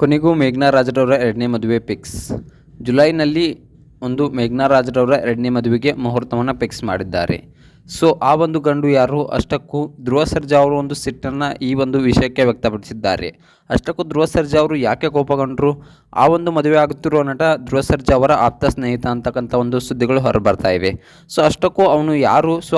ಕೊನೆಗೂ ಮೇಘನಾ ರಾಜ್ರವರ ಎರಡನೇ ಮದುವೆ ಫಿಕ್ಸ್. ಜುಲೈನಲ್ಲಿ ಮೇಘನಾ ರಾಜ್ರವರ ಎರಡನೇ ಮದುವೆಗೆ ಮುಹೂರ್ತವನ್ನು ಫಿಕ್ಸ್ ಮಾಡಿದ್ದಾರೆ. ಸೊ ಆ ಒಂದು ಗಂಡು ಯಾರು? ಅಷ್ಟಕ್ಕೂ ಧ್ರುವ ಸರ್ಜಾ ಅವರು ಒಂದು ಸಿಟ್ಟನ್ನು ಈ ಒಂದು ವಿಷಯಕ್ಕೆ ವ್ಯಕ್ತಪಡಿಸಿದ್ದಾರೆ. ಅಷ್ಟಕ್ಕೂ ಧ್ರುವ ಸರ್ಜಾ ಅವರು ಯಾಕೆ ಕೋಪಗೊಂಡರು? ಆ ಒಂದು ಮದುವೆ ಆಗುತ್ತಿರುವ ನಟ ಧ್ರುವ ಸರ್ಜಾ ಅವರ ಆಪ್ತ ಸ್ನೇಹಿತ ಅಂತಕ್ಕಂಥ ಒಂದು ಸುದ್ದಿಗಳು ಹೊರಬರ್ತಾ ಇವೆ. ಸೊ ಅಷ್ಟಕ್ಕೂ ಅವನು ಯಾರು? ಸೊ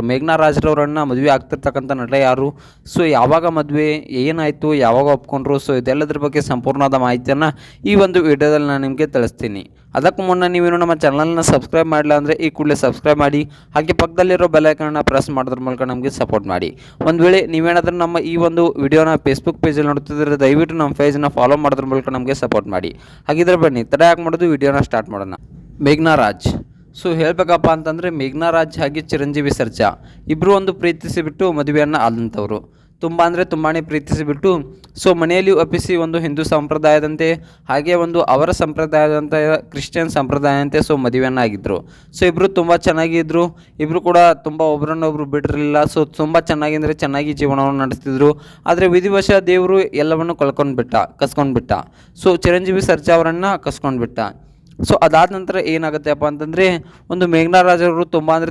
ಮೇಘನಾ ರಾಜ್ರವರನ್ನು ಮದುವೆ ಆಗ್ತಿರ್ತಕ್ಕಂಥ ನಟ ಯಾರು? ಸೊ ಯಾವಾಗ ಮದುವೆ, ಏನಾಯಿತು, ಯಾವಾಗ ಒಪ್ಕೊಂಡ್ರು? ಸೊ ಇದೆಲ್ಲದ್ರ ಬಗ್ಗೆ ಸಂಪೂರ್ಣವಾದ ಮಾಹಿತಿಯನ್ನು ಈ ಒಂದು ವಿಡಿಯೋದಲ್ಲಿ ನಾನು ನಿಮಗೆ ತಿಳಿಸ್ತೀನಿ. ಅದಕ್ಕೂ ಮುನ್ನ ನೀವೇನು ನಮ್ಮ ಚಾನಲ್ನ ಸಬ್ಸ್ಕ್ರೈಬ್ ಮಾಡಿಲ್ಲ ಅಂದರೆ ಈ ಕೂಡಲೇ ಸಬ್ಸ್ಕ್ರೈಬ್ ಮಾಡಿ, ಹಾಗೆ ಪಕ್ಕದಲ್ಲಿರೋ ಬೆಲ್ ಐಕಾನ್ನ ಪ್ರೆಸ್ ಮಾಡೋದ್ರ ಮೂಲಕ ನಮಗೆ ಸಪೋರ್ಟ್ ಮಾಡಿ. ಒಂದು ವೇಳೆ ನೀವೇನಾದರೂ ನಮ್ಮ ಈ ಒಂದು ವಿಡಿಯೋನ ಫೇಸ್ಬುಕ್ ಪೇಜಲ್ಲಿ ನೋಡ್ತಿದ್ರೆ ದಯವಿಟ್ಟು ನಮ್ಮ ಪೇಜ್ನ ಫಾಲೋ ಮಾಡೋದ್ರ ಮೂಲಕ ನಮಗೆ ಸಪೋರ್ಟ್ ಮಾಡಿ. ಹಾಗಿದ್ರೆ ಬನ್ನಿ ತಡ ಯಾಕೆ ಮಾಡೋದು, ವಿಡಿಯೋನ ಸ್ಟಾರ್ಟ್ ಮಾಡೋಣ. ಮೇಘನಾ ರಾಜ್. ಸೊ ಹೇಳಬೇಕಪ್ಪ ಅಂತಂದರೆ ಮೇಘನಾ ರಾಜ್ ಹಾಗೆ ಚಿರಂಜೀವಿ ಸರ್ಜಾ ಇಬ್ಬರು ಒಂದು ಪ್ರೀತಿಸಿಬಿಟ್ಟು ಮದುವೆಯನ್ನು ಆದಂಥವ್ರು. ತುಂಬ ಅಂದರೆ ತುಂಬಾ ಪ್ರೀತಿಸಿಬಿಟ್ಟು ಸೊ ಮನೆಯಲ್ಲಿ ಒಪ್ಪಿಸಿ ಒಂದು ಹಿಂದೂ ಸಂಪ್ರದಾಯದಂತೆ ಹಾಗೆ ಒಂದು ಅವರ ಸಂಪ್ರದಾಯದಂಥ ಕ್ರಿಶ್ಚಿಯನ್ ಸಂಪ್ರದಾಯದಂತೆ ಸೊ ಮದುವೆಯನ್ನು ಆಗಿದ್ದರು. ಸೊ ಇಬ್ಬರು ತುಂಬ ಚೆನ್ನಾಗಿದ್ದರು. ಇಬ್ಬರು ಕೂಡ ತುಂಬ ಒಬ್ಬರನ್ನೊಬ್ಬರು ಬಿಟ್ಟಿರಲಿಲ್ಲ. ಸೊ ತುಂಬ ಚೆನ್ನಾಗಿ ಜೀವನವನ್ನು ನಡೆಸ್ತಿದ್ರು. ಆದರೆ ವಿಧಿವಶ ದೇವರು ಎಲ್ಲವನ್ನು ಕಸ್ಕೊಂಡ್ಬಿಟ್ಟ. ಸೊ ಚಿರಂಜೀವಿ ಸರ್ಜಾ ಅವರನ್ನು ಕಸ್ಕೊಂಡ್ಬಿಟ್ಟ. ಸೊ ಅದಾದ ನಂತರ ಏನಾಗುತ್ತೆಪ್ಪ ಅಂತಂದರೆ ಒಂದು ಮೇಘನಾ ರಾಜ್ ಅವರು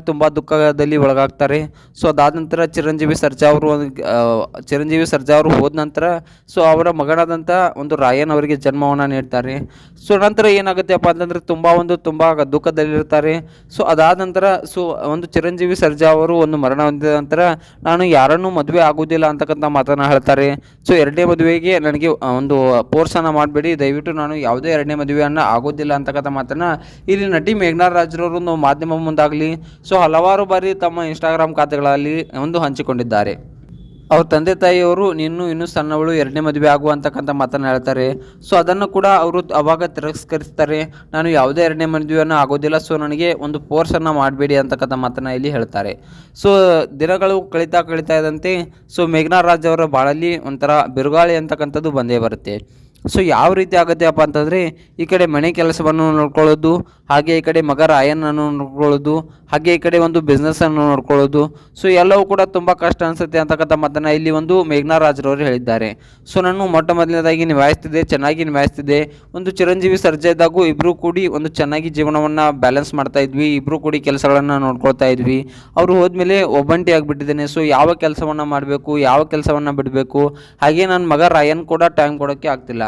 ತುಂಬ ದುಃಖದಲ್ಲಿ ಒಳಗಾಗ್ತಾರೆ. ಸೊ ಅದಾದ ನಂತರ ಚಿರಂಜೀವಿ ಸರ್ಜಾ ಅವರು ಹೋದ ನಂತರ ಸೊ ಅವರ ಮಗನಾದಂಥ ಒಂದು ರಾಯನ್ ಅವರಿಗೆ ಜನ್ಮವನ್ನು ನೀಡ್ತಾರೆ. ಸೊ ನಂತರ ಏನಾಗುತ್ತೆಪ್ಪ ಅಂತಂದರೆ ತುಂಬ ದುಃಖದಲ್ಲಿರ್ತಾರೆ. ಸೊ ಅದಾದ ನಂತರ ಸೊ ಒಂದು ಚಿರಂಜೀವಿ ಸರ್ಜಾ ಅವರು ಒಂದು ಮರಣ ಹೊಂದಿದ ನಂತರ ನಾನು ಯಾರನ್ನೂ ಮದುವೆ ಆಗೋದಿಲ್ಲ ಅಂತಕ್ಕಂಥ ಮಾತನ್ನು ಹೇಳ್ತಾರೆ. ಸೊ ಎರಡನೇ ಮದುವೆಗೆ ನನಗೆ ಒಂದು ಫೋರ್ಸನ್ನು ಮಾಡಬೇಡಿ, ದಯವಿಟ್ಟು ನಾನು ಯಾವುದೇ ಎರಡನೇ ಮದುವೆಯನ್ನು ಆಗೋದಿಲ್ಲ ಅಂತ ಮಾತನ್ನ ಇಲ್ಲಿ ನಟಿ ಮೇಘನಾ ರಾಜ್ರವರು ಒಂದು ಮಾಧ್ಯಮ ಮುಂದಾಗಲಿ ಸೊ ಹಲವಾರು ಬಾರಿ ತಮ್ಮ ಇನ್ಸ್ಟಾಗ್ರಾಮ್ ಖಾತೆಗಳಲ್ಲಿ ಒಂದು ಹಂಚಿಕೊಂಡಿದ್ದಾರೆ. ಅವ್ರ ತಂದೆ ತಾಯಿಯವರು ಇನ್ನೂ ಸಣ್ಣವಳು, ಎರಡನೇ ಮದುವೆ ಆಗುವಂತಕ್ಕಂಥ ಮಾತನ್ನು ಹೇಳ್ತಾರೆ. ಸೊ ಅದನ್ನು ಕೂಡ ಅವರು ಅವಾಗ ತಿರಸ್ಕರಿಸ್ತಾರೆ. ನಾನು ಯಾವುದೇ ಎರಡನೇ ಮದುವೆಯನ್ನು ಆಗೋದಿಲ್ಲ, ಸೊ ನನಗೆ ಒಂದು ಫೋರ್ಸನ್ನು ಮಾಡಬೇಡಿ ಅಂತಕ್ಕಂಥ ಮಾತನ್ನು ಇಲ್ಲಿ ಹೇಳ್ತಾರೆ. ಸೊ ದಿನಗಳು ಕಳೀತಾ ಇದ್ದಂತೆ ಸೊ ಮೇಘನಾ ರಾಜ್ ಅವರ ಬಾಳಲ್ಲಿ ಒಂಥರ ಬಿರುಗಾಳಿ ಅಂತಕ್ಕಂಥದ್ದು ಬಂದೇ ಬರುತ್ತೆ. ಸೊ ಯಾವ ರೀತಿ ಆಗುತ್ತೆಪ್ಪ ಅಂತಂದರೆ ಈ ಕಡೆ ಮನೆ ಕೆಲಸವನ್ನು ನೋಡ್ಕೊಳ್ಳೋದು, ಹಾಗೆ ಈ ಕಡೆ ಮಗ ರಾಯನನ್ನು ನೋಡ್ಕೊಳ್ಳೋದು, ಹಾಗೆ ಈ ಕಡೆ ಒಂದು ಬಿಸ್ನೆಸ್ಸನ್ನು ನೋಡ್ಕೊಳ್ಳೋದು. ಸೊ ಎಲ್ಲವೂ ಕೂಡ ತುಂಬ ಕಷ್ಟ ಅನಿಸುತ್ತೆ ಅಂತಕ್ಕಂಥ ಮಾತನ್ನು ಇಲ್ಲಿ ಒಂದು ಮೇಘನಾ ರಾಜ್ರವರು ಹೇಳಿದ್ದಾರೆ. ಸೊ ನಾನು ಮೊಟ್ಟ ಮೊದಲನೇದಾಗಿ ಚೆನ್ನಾಗಿ ನಿಭಾಯಿಸ್ತಿದ್ದೆ. ಒಂದು ಚಿರಂಜೀವಿ ಸರ್ಜಾ ಇದ್ದಾಗೂ ಇಬ್ಬರು ಕೂಡಿ ಒಂದು ಚೆನ್ನಾಗಿ ಜೀವನವನ್ನು ಬ್ಯಾಲೆನ್ಸ್ ಮಾಡ್ತಾ ಇದ್ವಿ. ಇಬ್ಬರು ಕೂಡಿ ಕೆಲಸಗಳನ್ನು ನೋಡ್ಕೊಳ್ತಾ ಇದ್ವಿ. ಅವರು ಹೋದ್ಮೇಲೆ ಒಬ್ಬಂಟಿ ಆಗಿಬಿಟ್ಟಿದ್ದೇನೆ. ಸೊ ಯಾವ ಕೆಲಸವನ್ನು ಮಾಡಬೇಕು, ಯಾವ ಕೆಲಸವನ್ನು ಬಿಡಬೇಕು, ಹಾಗೆ ನನ್ನ ಮಗ ರಾಯನ್ ಕೂಡ ಟೈಮ್ ಕೊಡೋಕ್ಕೆ ಆಗ್ತಿಲ್ಲ.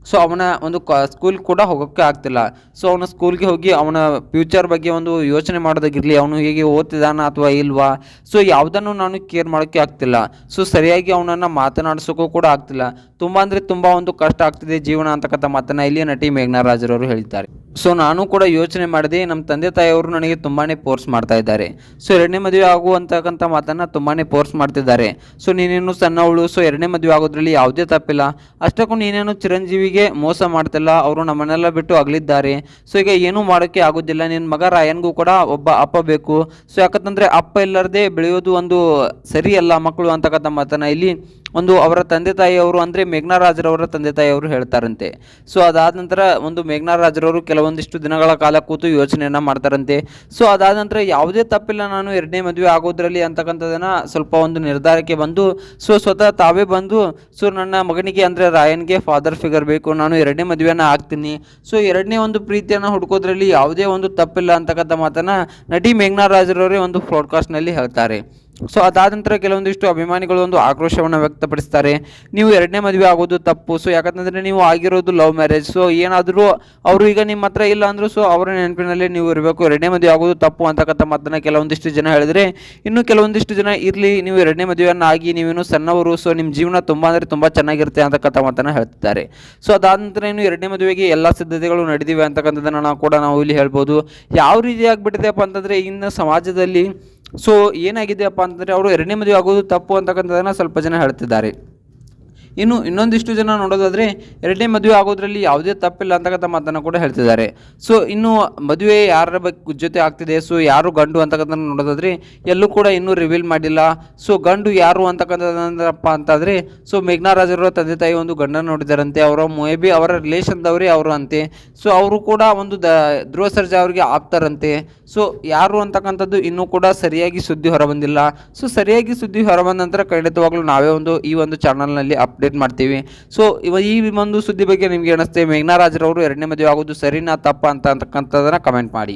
ಸೊ ಅವನ ಒಂದು ಸ್ಕೂಲ್ ಕೂಡ ಹೋಗೋಕ್ಕೆ ಆಗ್ತಿಲ್ಲ. ಸೊ ಅವನ ಸ್ಕೂಲ್ಗೆ ಹೋಗಿ ಅವನ ಫ್ಯೂಚರ್ ಬಗ್ಗೆ ಒಂದು ಯೋಚನೆ ಮಾಡೋದಾಗಿರಲಿ, ಅವನು ಹೇಗೆ ಓದ್ತಿದ್ದಾನ ಅಥವಾ ಇಲ್ವಾ, ಸೊ ಯಾವುದನ್ನು ನಾನು ಕೇರ್ ಮಾಡೋಕ್ಕೆ ಆಗ್ತಿಲ್ಲ. ಸೊ ಸರಿಯಾಗಿ ಅವನನ್ನು ಮಾತನಾಡಿಸೋಕ್ಕೂ ಕೂಡ ಆಗ್ತಿಲ್ಲ. ತುಂಬ ಅಂದರೆ ತುಂಬ ಒಂದು ಕಷ್ಟ ಆಗ್ತಿದೆ ಜೀವನ ಅಂತಕ್ಕಂಥ ಮಾತನ್ನು ಇಲ್ಲಿ ನಟಿ ಮೇಘನಾ ರಾಜ್ರವರು ಹೇಳಿದ್ದಾರೆ. ಸೊ ನಾನು ಕೂಡ ಯೋಚನೆ ಮಾಡಿದೆ, ನಮ್ಮ ತಂದೆ ತಾಯಿಯವರು ನನಗೆ ತುಂಬಾ ಫೋರ್ಸ್ ಮಾಡ್ತಾ ಇದ್ದಾರೆ. ಸೊ ಎರಡನೇ ಮದುವೆ ಆಗುವಂತಕ್ಕಂಥ ಮಾತನ್ನು ತುಂಬಾ ಫೋರ್ಸ್ ಮಾಡ್ತಿದ್ದಾರೆ. ಸೊ ನೀನೇನು ಸಣ್ಣವಳು, ಸೊ ಎರಡನೇ ಮದುವೆ ಆಗೋದ್ರಲ್ಲಿ ಯಾವುದೇ ತಪ್ಪಿಲ್ಲ. ಅಷ್ಟಕ್ಕೂ ನೀನೇನು ಚಿರಂಜೀವಿಗೆ ಮೋಸ ಮಾಡ್ತಿಲ್ಲ, ಅವರು ನಮ್ಮನ್ನೆಲ್ಲ ಬಿಟ್ಟು ಅಗಲಿದ್ದಾರೆ. ಸೊ ಈಗ ಏನೂ ಮಾಡೋಕ್ಕೆ ಆಗೋದಿಲ್ಲ. ನಿನ್ನ ಮಗ ರಾಯನ್ಗೂ ಕೂಡ ಒಬ್ಬ ಅಪ್ಪ ಬೇಕು. ಸೊ ಯಾಕಂತಂದರೆ ಅಪ್ಪ ಇಲ್ಲದೆ ಬೆಳೆಯೋದು ಒಂದು ಸರಿಯಲ್ಲ ಮಕ್ಕಳು ಅಂತಕ್ಕಂಥ ಮಾತನ್ನು ಇಲ್ಲಿ ಒಂದು ಅವರ ತಂದೆ ತಾಯಿಯವರು ಅಂದರೆ ಮೇಘನಾ ರಾಜ್ರವರ ತಂದೆ ತಾಯಿಯವರು ಹೇಳ್ತಾರಂತೆ. ಸೊ ಅದಾದ ನಂತರ ಒಂದು ಮೇಘನಾ ರಾಜ್ರವರು ಕೆಲವೊಂದಿಷ್ಟು ದಿನಗಳ ಕಾಲ ಕೂತು ಯೋಚನೆಯನ್ನು ಮಾಡ್ತಾರಂತೆ. ಸೊ ಅದಾದ ನಂತರ ಯಾವುದೇ ತಪ್ಪಿಲ್ಲ, ನಾನು ಎರಡನೇ ಮದುವೆ ಆಗೋದ್ರಲ್ಲಿ ಅಂತಕ್ಕಂಥದ್ದನ್ನು ಸ್ವಲ್ಪ ಒಂದು ನಿರ್ಧಾರಕ್ಕೆ ಬಂದು ಸೊ ಸ್ವತಃ ತಾವೇ ಬಂದು ಸೊ ನನ್ನ ಮಗನಿಗೆ ಅಂದರೆ ರಾಯನ್ಗೆ ಫಾದರ್ ಫಿಗರ್ ಬೇಕು, ನಾನು ಎರಡನೇ ಮದುವೆಯನ್ನು ಆಗ್ತೀನಿ. ಸೊ ಎರಡನೇ ಒಂದು ಪ್ರೀತಿಯನ್ನು ಹುಡುಕೋದ್ರಲ್ಲಿ ಯಾವುದೇ ಒಂದು ತಪ್ಪಿಲ್ಲ ಅಂತಕ್ಕಂಥ ಮಾತನ್ನು ನಟಿ ಮೇಘನಾ ರಾಜ್ರವರೇ ಒಂದು ಪಾಡ್ಕಾಸ್ಟ್ನಲ್ಲಿ ಹೇಳ್ತಾರೆ. ಸೊ ಅದಾದ ನಂತರ ಕೆಲವೊಂದಿಷ್ಟು ಅಭಿಮಾನಿಗಳು ಒಂದು ಆಕ್ರೋಶವನ್ನು ವ್ಯಕ್ತಪಡಿಸ್ತಾರೆ. ನೀವು ಎರಡನೇ ಮದುವೆ ಆಗೋದು ತಪ್ಪು. ಸೊ ಯಾಕಂತಂದರೆ ನೀವು ಆಗಿರೋದು ಲವ್ ಮ್ಯಾರೇಜ್. ಸೊ ಏನಾದರೂ ಅವರು ಈಗ ನಿಮ್ಮ ಹತ್ರ ಇಲ್ಲ ಅಂದರೂ ಸೊ ಅವರ ನೆನಪಿನಲ್ಲೇ ನೀವು ಇರಬೇಕು, ಎರಡನೇ ಮದುವೆ ಆಗೋದು ತಪ್ಪು ಅಂತಕ್ಕಂಥ ಮಾತನ್ನು ಕೆಲವೊಂದಿಷ್ಟು ಜನ ಹೇಳಿದರೆ, ಇನ್ನು ಕೆಲವೊಂದಿಷ್ಟು ಜನ ಇರಲಿ ನೀವು ಎರಡನೇ ಮದುವೆಯನ್ನು ಆಗಿ ನೀವೇನು ಸಣ್ಣವರು, ಸೊ ನಿಮ್ಮ ಜೀವನ ತುಂಬ ಅಂದರೆ ತುಂಬ ಚೆನ್ನಾಗಿರುತ್ತೆ ಅಂತಕ್ಕಂಥ ಮಾತನ್ನು ಹೇಳ್ತಿದ್ದಾರೆ. ಸೊ ಅದಾದ ನಂತರ ಇನ್ನು ಎರಡನೇ ಮದುವೆಗೆ ಎಲ್ಲ ಸಿದ್ಧತೆಗಳು ನಡೆದಿವೆ ಅಂತಕ್ಕಂಥದ್ದನ್ನು ನಾವು ಇಲ್ಲಿ ಹೇಳ್ಬೋದು. ಯಾವ ರೀತಿ ಆಗಿಬಿಟ್ಟಿದೆಯಪ್ಪ ಅಂತಂದರೆ ಇನ್ನು ಸಮಾಜದಲ್ಲಿ ಸೊ ಏನಾಗಿದೆಯಪ್ಪ ಅಂತಂದರೆ ಅವರು ಎರಡನೇ ಮದುವೆ ಆಗೋದು ತಪ್ಪು ಅಂತಕ್ಕಂಥದ್ದನ್ನು ಸ್ವಲ್ಪ ಜನ ಹೇಳ್ತಿದ್ದಾರೆ. ಇನ್ನೊಂದಿಷ್ಟು ಜನ ನೋಡೋದಾದರೆ ಎರಡನೇ ಮದುವೆ ಆಗೋದ್ರಲ್ಲಿ ಯಾವುದೇ ತಪ್ಪಿಲ್ಲ ಅಂತಕ್ಕಂಥ ಮಾತನ್ನು ಕೂಡ ಹೇಳ್ತಿದ್ದಾರೆ. ಸೊ ಇನ್ನು ಮದುವೆ ಯಾರ ಜೊತೆ ಆಗ್ತಿದೆ, ಸೊ ಯಾರು ಗಂಡು ಅಂತಕ್ಕಂಥದ್ದು ನೋಡೋದಾದರೆ ಎಲ್ಲೂ ಕೂಡ ಇನ್ನೂ ರಿವೀಲ್ ಮಾಡಿಲ್ಲ. ಸೊ ಗಂಡು ಯಾರು ಅಂತಕ್ಕಂಥದ್ದಪ್ಪ ಅಂತಂದರೆ ಸೊ ಮೇಘನಾ ರಾಜ್ರವರ ತಂದೆ ತಾಯಿ ಒಂದು ಗಂಡನ ನೋಡಿದಾರಂತೆ. ಅವರ ಮೇ ಬಿ ಅವರ ರಿಲೇಷನ್ದವರೇ ಅವರು ಅಂತೆ. ಸೊ ಅವರು ಕೂಡ ಒಂದು ಧ್ರುವ ಸರ್ಜಾ ಅವರಿಗೆ ಆಗ್ತಾರಂತೆ. ಸೊ ಯಾರು ಅಂತಕ್ಕಂಥದ್ದು ಇನ್ನೂ ಕೂಡ ಸರಿಯಾಗಿ ಸುದ್ದಿ ಹೊರಬಂದಿಲ್ಲ. ಸೊ ಸರಿಯಾಗಿ ಸುದ್ದಿ ಹೊರಬಂದ ನಂತರ ಖಂಡಿತವಾಗ್ಲೂ ನಾವೇ ಈ ಒಂದು ಚಾನಲ್ನಲ್ಲಿ ಅಪ್ಡೇಟ್ ಮಾಡ್ತೀವಿ. ಸೊ ಈ ಒಂದು ಸುದ್ದಿ ಬಗ್ಗೆ ನಿಮ್ಗೆ ಅನಿಸುತ್ತೆ, ಮೇಘನಾ ರಾಜ್ರವರು ಎರಡನೇ ಮದುವೆ ಆಗೋದು ಸರಿನಾ ತಪ್ಪಾ ಅಂತಕ್ಕಂಥದ್ದನ್ನ ಕಮೆಂಟ್ ಮಾಡಿ.